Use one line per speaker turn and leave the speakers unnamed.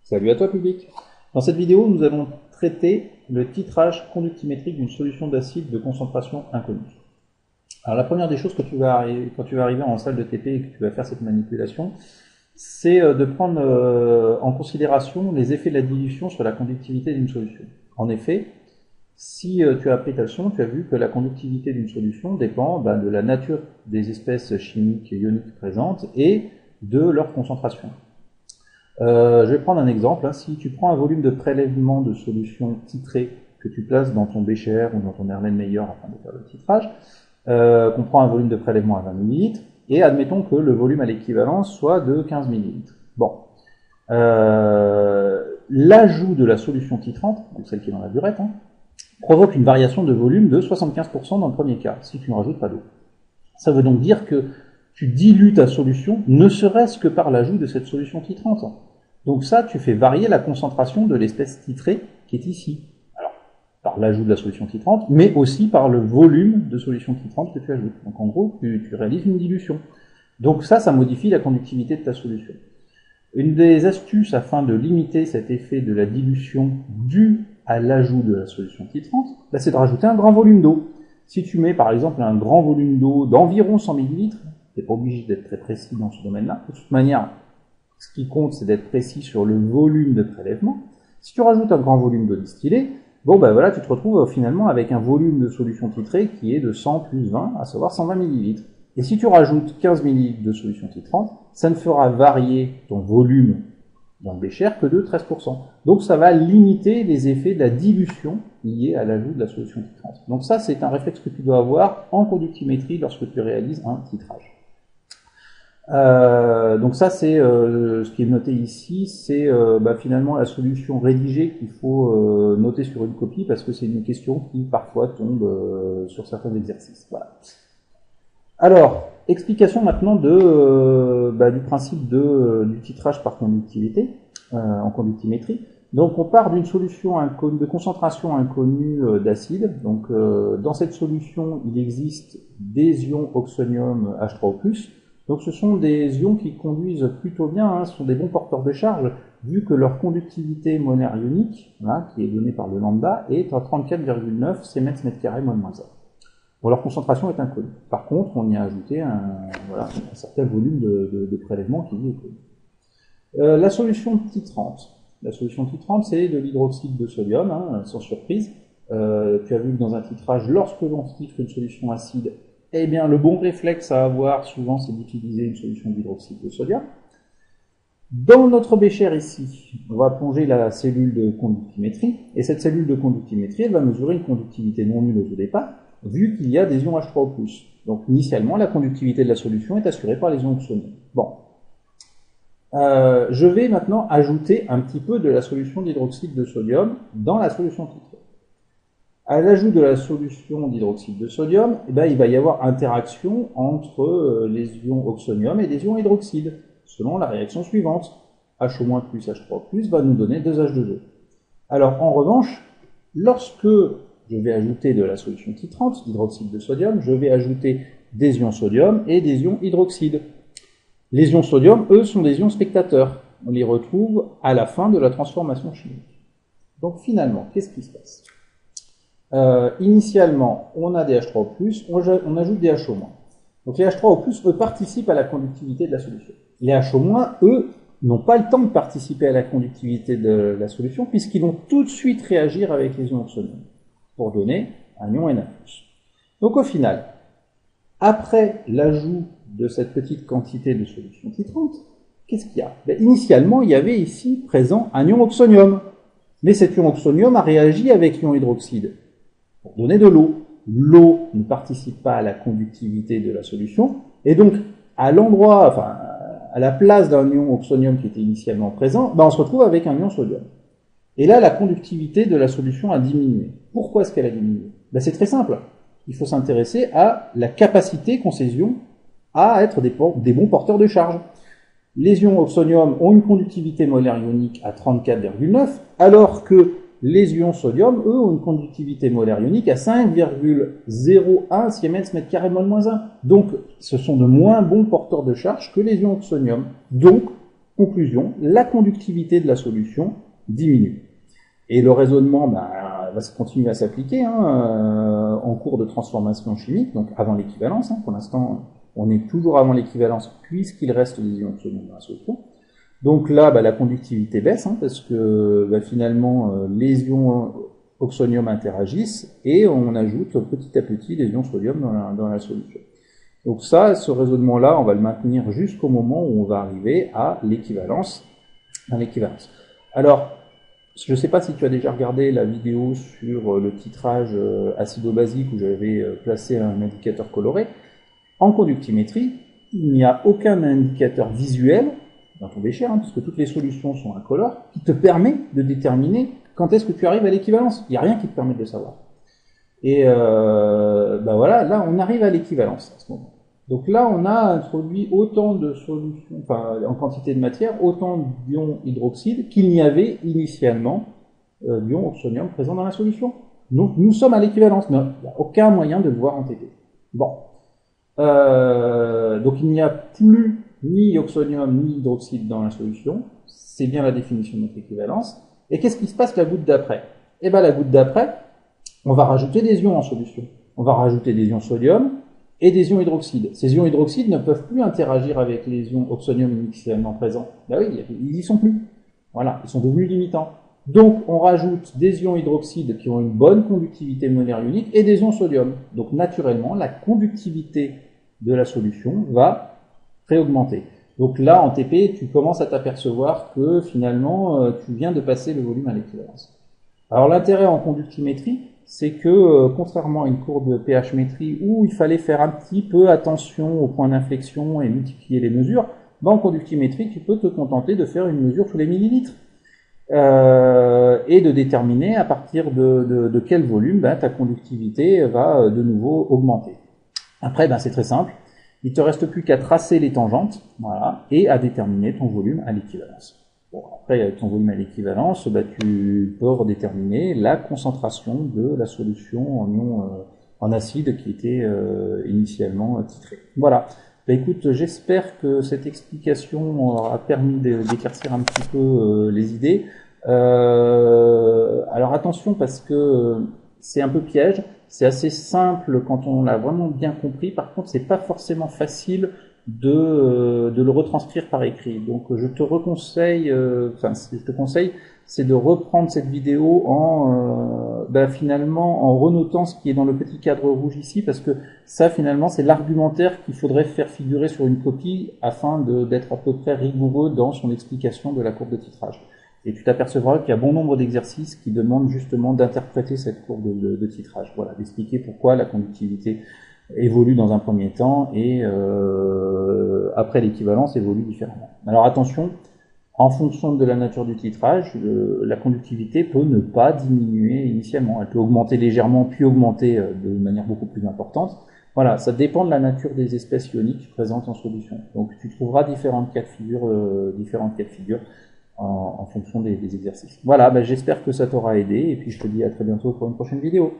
Salut à toi public. Dans cette vidéo, nous allons traiter le titrage conductimétrique d'une solution d'acide de concentration inconnue. Alors la première des choses que quand tu vas arriver en salle de TP et que tu vas faire cette manipulation, c'est de prendre en considération les effets de la dilution sur la conductivité d'une solution. En effet, si tu as appris ta leçon, tu as vu que la conductivité d'une solution dépend de la nature des espèces chimiques et ioniques présentes et de leur concentration. Je vais prendre un exemple. Si tu prends un volume de prélèvement de solution titrée que tu places dans ton bécher ou dans ton Erlenmeyer afin de faire le titrage, qu'on prend un volume de prélèvement à 20 ml, et admettons que le volume à l'équivalence soit de 15 ml. Bon. L'ajout de la solution titrante, donc celle qui est dans la burette, provoque une variation de volume de 75% dans le premier cas, si tu ne rajoutes pas d'eau. Ça veut donc dire que tu dilues ta solution, ne serait-ce que par l'ajout de cette solution titrante. Donc ça, tu fais varier la concentration de l'espèce titrée qui est ici. Alors, par l'ajout de la solution titrante, mais aussi par le volume de solution titrante que tu ajoutes. Donc en gros, tu réalises une dilution. Donc ça modifie la conductivité de ta solution. Une des astuces afin de limiter cet effet de la dilution dû à l'ajout de la solution titrante, c'est de rajouter un grand volume d'eau. Si tu mets par exemple un grand volume d'eau d'environ 100 ml, tu n'es pas obligé d'être très précis dans ce domaine-là. De toute manière, ce qui compte, c'est d'être précis sur le volume de prélèvement. Si tu rajoutes un grand volume d'eau distillée, voilà, tu te retrouves finalement avec un volume de solution titrée qui est de 100 plus 20, à savoir 120 ml. Et si tu rajoutes 15 ml de solution titrante, ça ne fera varier ton volume dans le bécher que de 13%. Donc ça va limiter les effets de la dilution liés à l'ajout de la solution titrante. Donc ça, c'est un réflexe que tu dois avoir en conductimétrie lorsque tu réalises un titrage. Donc ça, c'est ce qui est noté ici, c'est finalement la solution rédigée qu'il faut noter sur une copie parce que c'est une question qui parfois tombe sur certains exercices. Voilà. Alors, explication maintenant du principe du titrage par conductivité en conductimétrie. Donc on part d'une solution de concentration inconnue d'acide. Donc dans cette solution, il existe des ions oxonium H3O+. Donc ce sont des ions qui conduisent plutôt bien, ce sont des bons porteurs de charge, vu que leur conductivité molaire ionique, qui est donnée par le lambda, est à 34,9 Siemens-m², moins 1. Bon, leur concentration est inconnue. Par contre, on y a ajouté un certain volume de prélèvement qui est connu. La solution titrante. La solution titrante, c'est de l'hydroxyde de sodium, sans surprise. Tu as vu que dans un titrage, lorsque l'on titre une solution acide, eh bien, le bon réflexe à avoir, souvent, c'est d'utiliser une solution d'hydroxyde de sodium. Dans notre bécher ici, on va plonger la cellule de conductimétrie, et cette cellule de conductimétrie, elle va mesurer une conductivité non nulle au départ, vu qu'il y a des ions H3O+. Donc, initialement, la conductivité de la solution est assurée par les ions oxonium. Bon. Je vais maintenant ajouter un petit peu de la solution d'hydroxyde de sodium dans la solution titrée. À l'ajout de la solution d'hydroxyde de sodium, il va y avoir interaction entre les ions oxonium et des ions hydroxyde, selon la réaction suivante. HO- plus H3O+ va nous donner 2H2O. Alors, en revanche, lorsque je vais ajouter de la solution titrante, d'hydroxyde de sodium, je vais ajouter des ions sodium et des ions hydroxyde. Les ions sodium, eux, sont des ions spectateurs. On les retrouve à la fin de la transformation chimique. Donc finalement, qu'est-ce qui se passe ? Initialement, on a des H3O+, on ajoute des HO-. Donc les H3O+, eux, participent à la conductivité de la solution. Les HO-, eux, n'ont pas le temps de participer à la conductivité de la solution, puisqu'ils vont tout de suite réagir avec les ions oxonium, pour donner un ion Na+. Donc au final, après l'ajout de cette petite quantité de solution titrante, qu'est-ce qu'il y a ? Initialement, il y avait ici présent un ion oxonium, mais cet ion oxonium a réagi avec l'ion hydroxyde pour donner de l'eau. L'eau ne participe pas à la conductivité de la solution, et donc à la place d'un ion oxonium qui était initialement présent, on se retrouve avec un ion sodium. Et là, la conductivité de la solution a diminué. Pourquoi est-ce qu'elle a diminué ? C'est très simple. Il faut s'intéresser à la capacité qu'ont ces ions à être des bons porteurs de charge. Les ions oxonium ont une conductivité molaire ionique à 34,9, alors que les ions sodium, eux, ont une conductivité molaire ionique à 5,01 Siemens-m², moins 1. Donc, ce sont de moins bons porteurs de charge que les ions oxonium. Donc, Conclusion, la conductivité de la solution diminue. Et le raisonnement va continuer à s'appliquer en cours de transformation chimique, donc avant l'équivalence. Pour l'instant, on est toujours avant l'équivalence puisqu'il reste des ions oxonium dans la solution. Donc là, la conductivité baisse parce que finalement, les ions oxonium interagissent et on ajoute petit à petit des ions sodium dans la solution. Donc ça, ce raisonnement-là, on va le maintenir jusqu'au moment où on va arriver à l'équivalence. Alors, je ne sais pas si tu as déjà regardé la vidéo sur le titrage acido-basique où j'avais placé un indicateur coloré. En conductimétrie, il n'y a aucun indicateur visuel dans ton bécher, puisque toutes les solutions sont incolores, qui te permet de déterminer quand est-ce que tu arrives à l'équivalence. Il n'y a rien qui te permet de le savoir. Et voilà, là on arrive à l'équivalence à ce moment. Donc là on a introduit autant de solutions, en quantité de matière, autant d'ions hydroxyde qu'il n'y avait initialement d'ions oxonium présents dans la solution. Donc nous sommes à l'équivalence, mais il n'y a aucun moyen de le voir en TP. Bon. Donc il n'y a plus ni oxonium ni hydroxyde dans la solution. C'est bien la définition de notre équivalence. Et qu'est-ce qui se passe la goutte d'après? Eh bien la goutte d'après, on va rajouter des ions en solution. On va rajouter des ions sodium et des ions hydroxyde. Ces ions hydroxydes ne peuvent plus interagir avec les ions oxonium initialement présents. Ben oui, ils y sont plus. Voilà, ils sont devenus limitants. Donc on rajoute des ions hydroxyde qui ont une bonne conductivité monaire unique et des ions sodium. Donc naturellement, la conductivité de la solution va préaugmenter. Donc là, en TP, tu commences à t'apercevoir que finalement, tu viens de passer le volume à l'équivalence. Alors l'intérêt en conductimétrie, c'est que contrairement à une courbe de pH-métrie où il fallait faire un petit peu attention aux points d'inflexion et multiplier les mesures, en conductimétrie, tu peux te contenter de faire une mesure tous les millilitres et de déterminer à partir de quel volume ta conductivité va de nouveau augmenter. Après, c'est très simple. Il te reste plus qu'à tracer les tangentes, voilà, et à déterminer ton volume à l'équivalence. Bon, après, avec ton volume à l'équivalence, tu peux redéterminer la concentration de la solution en ion en acide qui était initialement titrée. Voilà. Écoute, j'espère que cette explication aura permis d'éclaircir un petit peu les idées. Alors attention parce que c'est un peu piège. C'est assez simple quand on l'a vraiment bien compris. Par contre, c'est pas forcément facile de le retranscrire par écrit. Donc, je te conseille, c'est de reprendre cette vidéo en finalement en renotant ce qui est dans le petit cadre rouge ici, parce que ça, finalement, c'est l'argumentaire qu'il faudrait faire figurer sur une copie afin d'être à peu près rigoureux dans son explication de la courbe de titrage. Et tu t'apercevras qu'il y a bon nombre d'exercices qui demandent justement d'interpréter cette courbe de titrage. Voilà, d'expliquer pourquoi la conductivité évolue dans un premier temps et après l'équivalence évolue différemment. Alors attention, en fonction de la nature du titrage, la conductivité peut ne pas diminuer initialement. Elle peut augmenter légèrement puis augmenter de manière beaucoup plus importante. Voilà, ça dépend de la nature des espèces ioniques présentes en solution. Donc tu trouveras différentes cas de figure en fonction des exercices. Voilà, j'espère que ça t'aura aidé et puis je te dis à très bientôt pour une prochaine vidéo.